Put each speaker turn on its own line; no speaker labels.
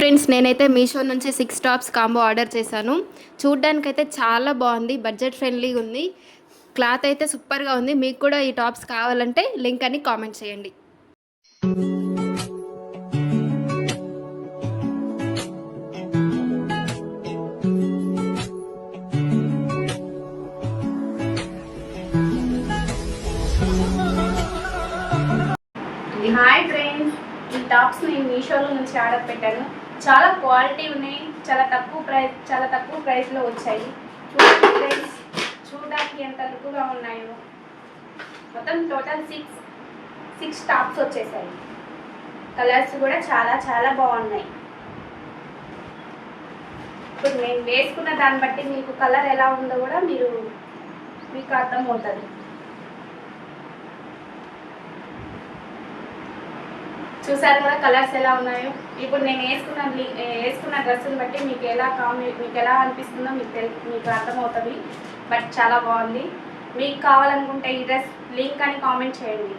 Friends, నేనైతే మీషో నుంచి 6 tops combo order చేశాను. చూడ్డానికైతే చాలా బాగుంది, బడ్జెట్ ఫ్రెండ్లీగా ఉంది, క్లాత్ అయితే సూపర్గా ఉంది. మీకు కూడా ఈ టాప్స్ కావాలంటే లింక్ అని కామెంట్ చేయండి.
హాయ్ ఫ్రెండ్స్, ఈ టాప్స్ నేను మీషోలో నుంచి ఆర్డర్ పెట్టాను. చాలా క్వాలిటీ ఉన్నాయి, చాలా తక్కువ ప్రైస్లో వచ్చాయి. చూడండి ఫ్రెండ్స్, చూడడానికి ఎంత లుక్గా ఉన్నాయో. మొత్తం టోటల్ సిక్స్ టాప్స్ వచ్చేసాయి. కలర్స్ కూడా చాలా బాగున్నాయి. ఇప్పుడు నేను వేసుకున్న దాన్ని బట్టి మీకు కలర్ ఎలా ఉందో కూడా మీకు అర్థమవుతుంది. చూసారు కదా కలర్స్ ఎలా ఉన్నాయో. ఇప్పుడు నేను వేసుకున్న డ్రెస్సుని బట్టి మీకు ఎలా అనిపిస్తుందో మీకు అర్థమవుతుంది. బట్ చాలా బాగుంది. మీకు కావాలనుకుంటే ఈ డ్రెస్ లింక్ అని కామెంట్ చేయండి.